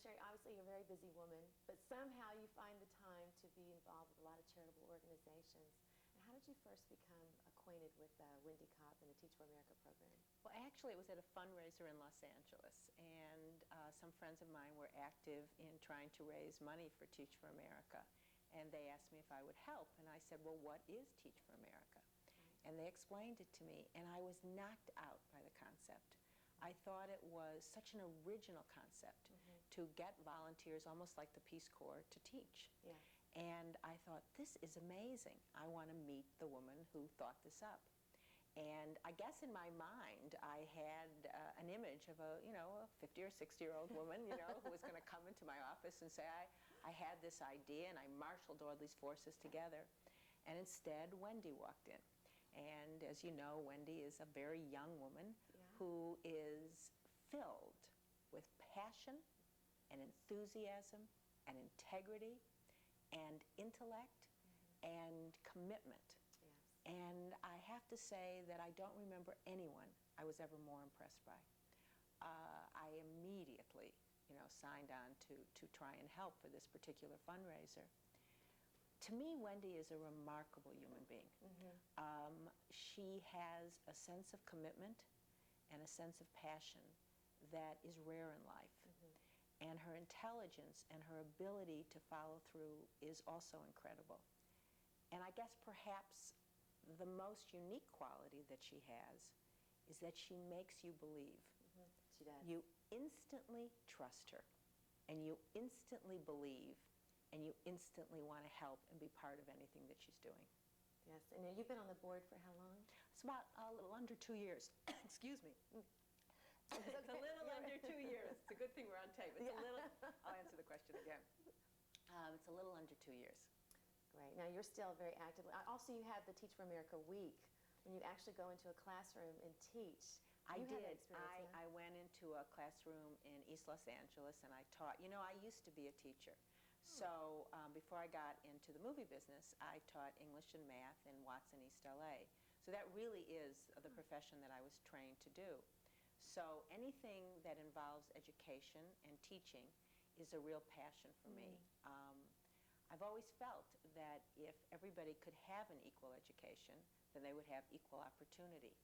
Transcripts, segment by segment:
Sherry, obviously you're a very busy woman, but somehow you find the time to be involved with a lot of charitable organizations. And how did you first become acquainted with Wendy Kopp and the Teach for America program? Well, actually, it was at a fundraiser in Los Angeles, and some friends of mine were active in trying to raise money for Teach for America. And they asked me if I would help, and I said, well, what is Teach for America? And they explained it to me, and I was knocked out by the concept. I thought it was such an original concept to get volunteers, almost like the Peace Corps, to teach. Yeah. And I thought, this is amazing. I want to meet the woman who thought this up. And I guess in my mind, I had an image of a, a 50 or 60-year-old woman, who was going to come into my office and say, I had this idea, and I marshaled all these forces together. And instead, Wendy walked in. And as you know, Wendy is a very young woman who is filled with passion and enthusiasm and integrity and intellect and commitment. Yes. And I have to say that I don't remember anyone I was ever more impressed by. I immediately, signed on to try and help for this particular fundraiser. To me, Wendy is a remarkable human being. She has a sense of commitment and a sense of passion that is rare in life. And her intelligence and her ability to follow through is also incredible. And I guess perhaps the most unique quality that she has is that she makes you believe. She does. You instantly trust her, and you instantly believe, and you instantly want to help and be part of anything that she's doing. Yes, and you've been on the board for how long? It's about a little under 2 years. Excuse me. It's a little under 2 years. It's a good thing we're on tape. It's a little, I'll answer the question again. It's a little under 2 years. Great. Now you're still very active. Also, you have the Teach for America Week, when you actually go into a classroom and teach. I did. I went into a classroom in East Los Angeles and I taught. I used to be a teacher. So before I got into the movie business, I taught English and math in Watson, East LA. So that really is the profession that I was trained to do. So anything that involves education and teaching is a real passion for me. I've always felt that if everybody could have an equal education, then they would have equal opportunity.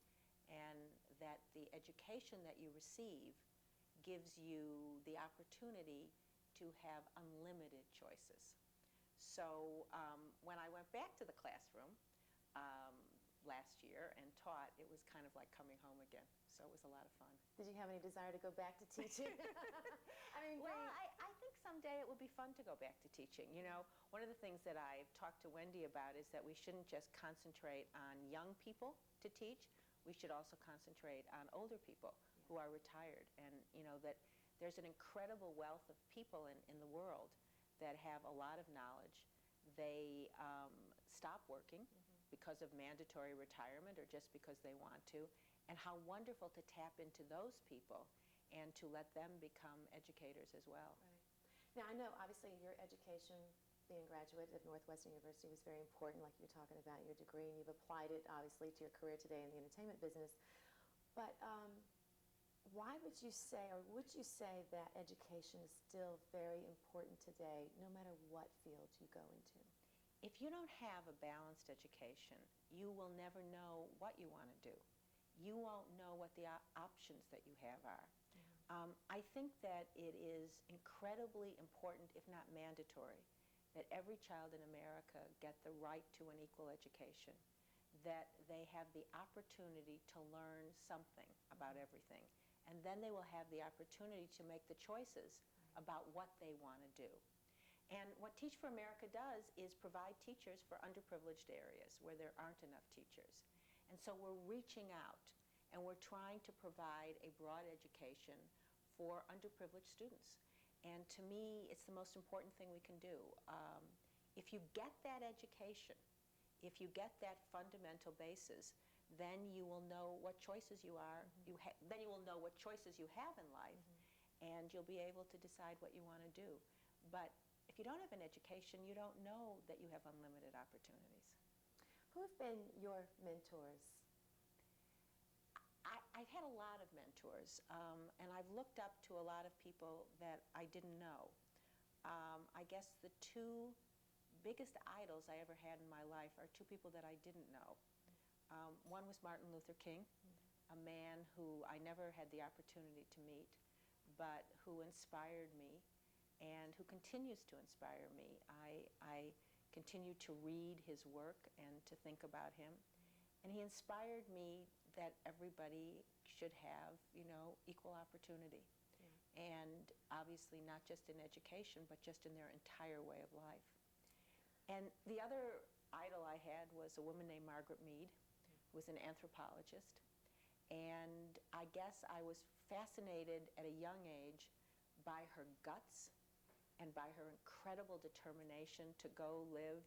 And that the education that you receive gives you the opportunity to have unlimited choices. So when I went back to the classroom last year and taught, it was kind of like coming home again. So it was a lot of fun. Did you have any desire to go back to teaching? Well, I think someday it would be fun to go back to teaching. One of the things that I've talked to Wendy about is that we shouldn't just concentrate on young people to teach. We should also concentrate on older people who are retired. And, that there's an incredible wealth of people in the world that have a lot of knowledge. They stop working because of mandatory retirement or just because they want to. And how wonderful to tap into those people and to let them become educators as well. Right. Now, I know, obviously, your education, being a graduate of Northwestern University, was very important, like you're talking about your degree, and you've applied it, obviously, to your career today in the entertainment business. But why would you say, or would you say that education is still very important today, no matter what field you go into? If you don't have a balanced education, you will never know what you want to do. You won't know what the options that you have are. I think that it is incredibly important, if not mandatory, that every child in America get the right to an equal education, that they have the opportunity to learn something about everything, and then they will have the opportunity to make the choices about what they want to do. And what Teach for America does is provide teachers for underprivileged areas where there aren't enough teachers. And so we're reaching out and we're trying to provide a broad education for underprivileged students. And to me, it's the most important thing we can do. If you get that education, if you get that fundamental basis, then you will know what choices you are. Then you will know what choices you have in life, and you'll be able to decide what you want to do. But if you don't have an education, you don't know that you have unlimited opportunities. Who have been your mentors? I've had a lot of mentors, and I've looked up to a lot of people that I didn't know. I guess the two biggest idols I ever had in my life are two people that I didn't know. One was Martin Luther King, a man who I never had the opportunity to meet, but who inspired me and who continues to inspire me. I continue to read his work and to think about him. And he inspired me that everybody should have, equal opportunity. And obviously not just in education, but just in their entire way of life. And the other idol I had was a woman named Margaret Mead, who was an anthropologist. And I guess I was fascinated at a young age by her guts and by her incredible determination to go live,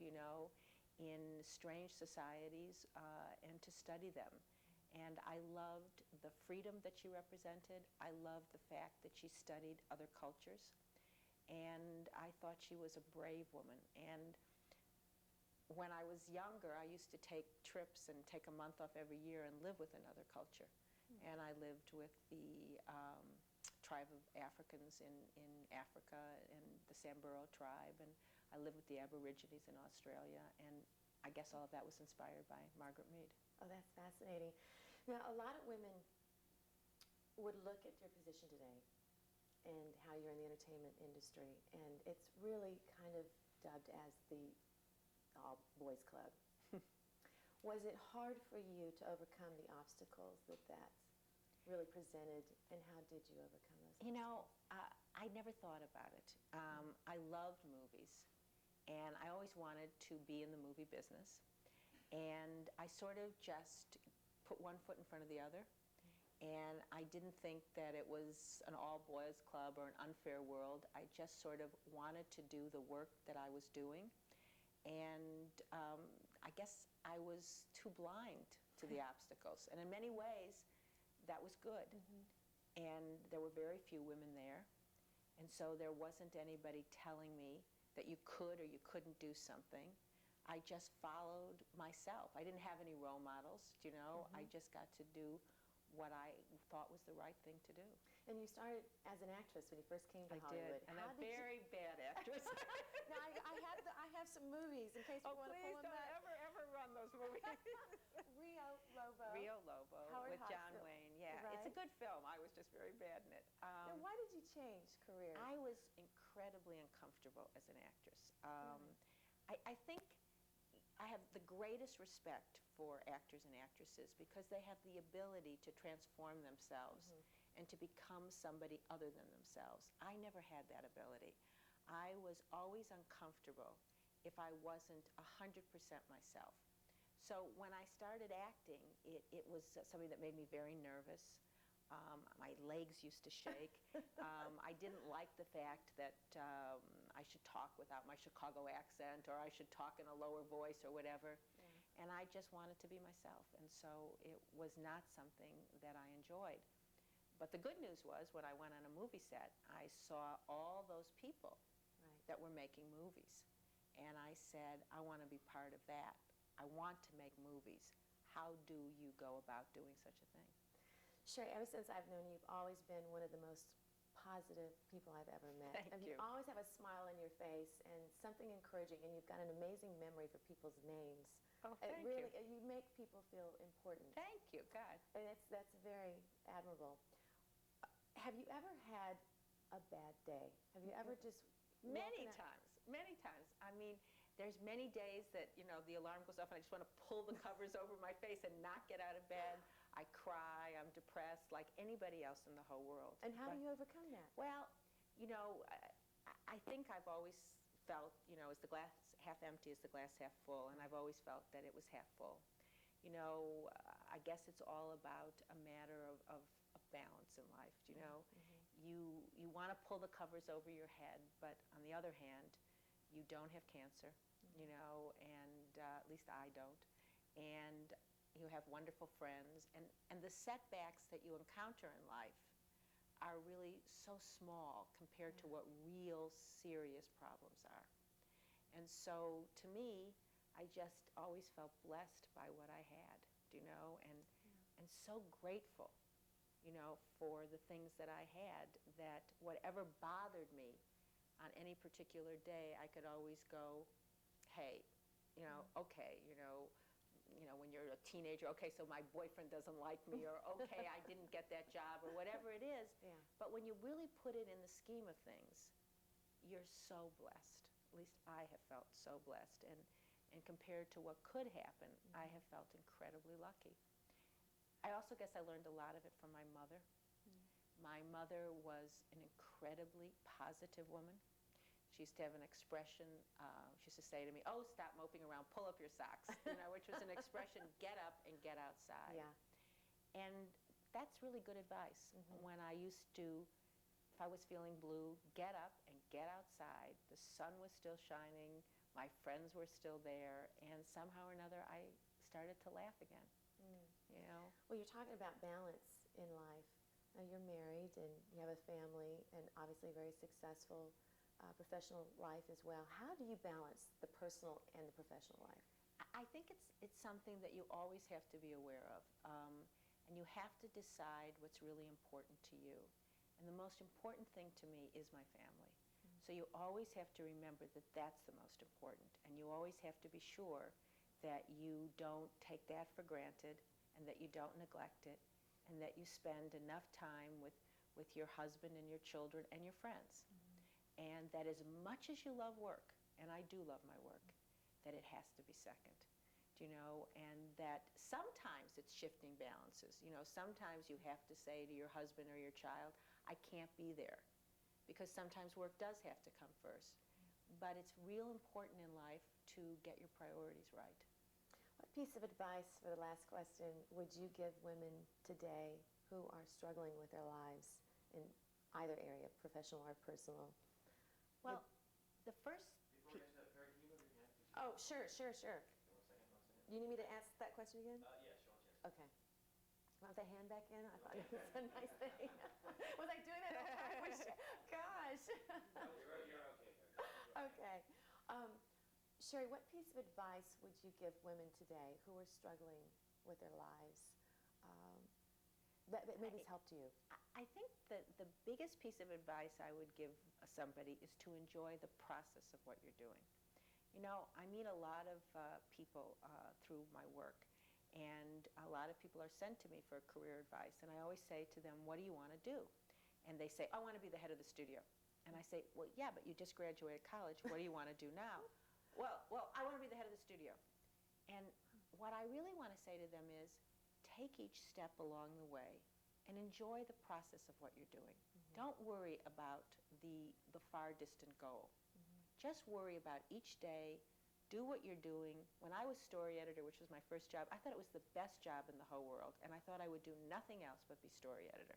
in strange societies and to study them. And I loved the freedom that she represented. I loved the fact that she studied other cultures. And I thought she was a brave woman. And when I was younger, I used to take trips and take a month off every year and live with another culture. And I lived with the tribe of Africans in Africa and the Samburu tribe. And I lived with the Aborigines in Australia. And I guess all of that was inspired by Margaret Mead. Oh, that's fascinating. Now, a lot of women would look at your position today and how you're in the entertainment industry, and it's really kind of dubbed as the all-boys club. Was it hard for you to overcome the obstacles that really presented, and how did you overcome those obstacles? I never thought about it. I loved movies, and I always wanted to be in the movie business. And I sort of just put one foot in front of the other. And I didn't think that it was an all-boys club or an unfair world. I just sort of wanted to do the work that I was doing. And I guess I was too blind to the obstacles. And in many ways, that was good. And there were very few women there. And so there wasn't anybody telling me that you could or you couldn't do something. I just followed myself. I didn't have any role models, I just got to do what I thought was the right thing to do. And you started as an actress when you first came to Hollywood. I did, and a very bad actress. Now, I have some movies in case you want to pull them please up. don't ever run those movies. Rio Lobo. Howard with John Hostel. Wayne, yeah. Right. It's a good film. I was just very bad in it. Now, why did you change careers? I was incredibly uncomfortable as an actress. I think I have the greatest respect for actors and actresses because they have the ability to transform themselves and to become somebody other than themselves. I never had that ability. I was always uncomfortable if I wasn't 100% myself. So when I started acting, it was something that made me very nervous. My legs used to shake. I didn't like the fact that I should talk without my Chicago accent or I should talk in a lower voice or whatever. And I just wanted to be myself. And so it was not something that I enjoyed. But the good news was when I went on a movie set, I saw all those people that were making movies. And I said, I want to be part of that. I want to make movies. How do you go about doing such a thing? Sherry, ever since I've known you, you've always been one of the most positive people I've ever met. Thank you. You always have a smile on your face and something encouraging, and you've got an amazing memory for people's names. Oh, thank you. You make people feel important. Thank you, God. And that's very admirable. Have you ever had a bad day? Have you ever just... Many times. I mean, there's many days that, the alarm goes off and I just want to pull the covers over my face and not get out of bed. I cry, I'm depressed like anybody else in the whole world. And how do you overcome that? Well, I think I've always felt, is the glass half empty, is the glass half full? And I've always felt that it was half full. I guess it's all about a matter of balance in life, You want to pull the covers over your head, but on the other hand, you don't have cancer, and at least I don't. And you have wonderful friends, and the setbacks that you encounter in life are really so small compared to what real serious problems are. And so to me, I just always felt blessed by what I had, and so grateful for the things that I had, that whatever bothered me on any particular day, I could always go, hey, okay, when you're a teenager, okay, so my boyfriend doesn't like me, or okay, I didn't get that job, or whatever it is. Yeah. But when you really put it in the scheme of things, you're so blessed. At least I have felt so blessed. And compared to what could happen, I have felt incredibly lucky. I also guess I learned a lot of it from my mother. My mother was an incredibly positive woman. She used to have an expression, she used to say to me, oh, stop moping around, pull up your socks, which was an expression, get up and get outside. Yeah. And that's really good advice. When I used to, if I was feeling blue, get up and get outside. The sun was still shining, my friends were still there, and somehow or another I started to laugh again. Well, you're talking about balance in life. Now, you're married and you have a family and obviously a very successful professional life as well. How do you balance the personal and the professional life? I think it's something that you always have to be aware of. And you have to decide what's really important to you. And the most important thing to me is my family. So you always have to remember that that's the most important. And you always have to be sure that you don't take that for granted, and that you don't neglect it, and that you spend enough time with your husband and your children and your friends. And that as much as you love work, and I do love my work, that it has to be second. And that sometimes it's shifting balances. Sometimes you have to say to your husband or your child, I can't be there, because sometimes work does have to come first. But it's real important in life to get your priorities right. What piece of advice, for the last question, would you give women today who are struggling with their lives in either area, professional or personal? Well, the first... Before we answer that, Perry, can you move your hand? Oh, sure. One second. You need me to ask that question again? Yeah, sure, one chance. Okay. Want the hand back in? I thought it was a nice thing. Was I doing that? Gosh. No, you're okay, Perry. Okay. Sherry, what piece of advice would you give women today who are struggling with their lives that maybe has helped you? I think that the biggest piece of advice I would give somebody is to enjoy the process of what you're doing. I meet a lot of people through my work, and a lot of people are sent to me for career advice, and I always say to them, what do you want to do? And they say, I want to be the head of the studio. And I say, well, yeah, but you just graduated college. What do you want to do now? Well, I want to be the head of the studio. And what I really want to say to them is, take each step along the way and enjoy the process of what you're doing. Don't worry about the far distant goal. Just worry about each day, do what you're doing. When I was story editor, which was my first job, I thought it was the best job in the whole world, and I thought I would do nothing else but be story editor.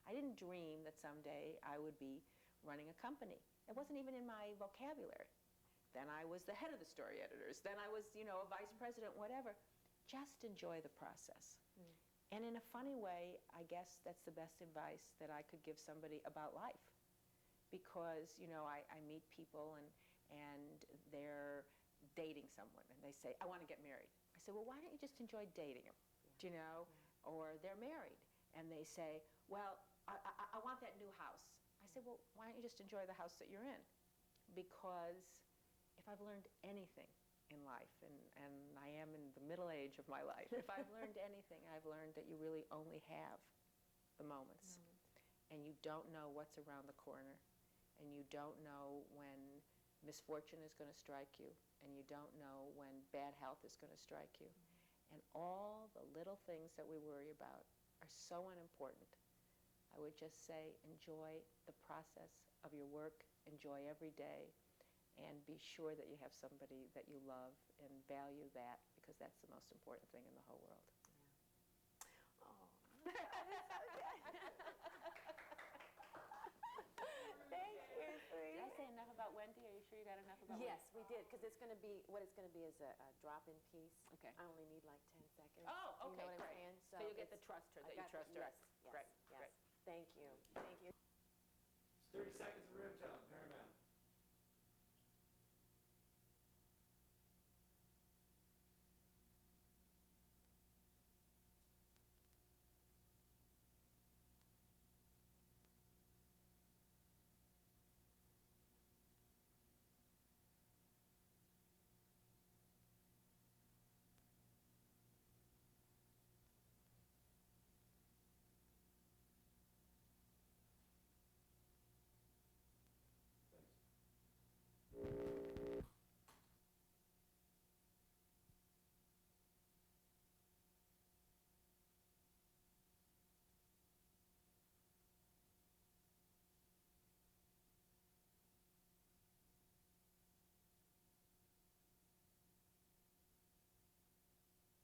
I didn't dream that someday I would be running a company. It wasn't even in my vocabulary. Then I was the head of the story editors. Then I was, a vice president, whatever. Just enjoy the process. And in a funny way, I guess that's the best advice that I could give somebody about life. Because, I meet people and they're dating someone, and they say, I want to get married. I say, well, why don't you just enjoy dating him? Or they're married, and they say, well, I want that new house. I say, well, why don't you just enjoy the house that you're in? Because if I've learned anything in life, and I am in the middle age of my life, if I've learned anything, I've learned that you really only have the moments. And you don't know what's around the corner, and you don't know when misfortune is going to strike you, and you don't know when bad health is going to strike you. And all the little things that we worry about are so unimportant. I would just say, enjoy the process of your work, enjoy every day, and be sure that you have somebody that you love, and value that, because that's the most important thing in the whole world. Oh, that is so good. Thank you, sweetie. Did I say enough about Wendy? Are you sure you got enough about Yes, Wendy? we did, because it's going to be, what it's going to be is a drop-in piece. Okay. I only need like 10 seconds. Oh, okay, You know what great. I'm saying? So you'll get to trust her, that you trust her. Yes, Great, yes. great. Thank you. Thank you. It's 30 seconds of room tone.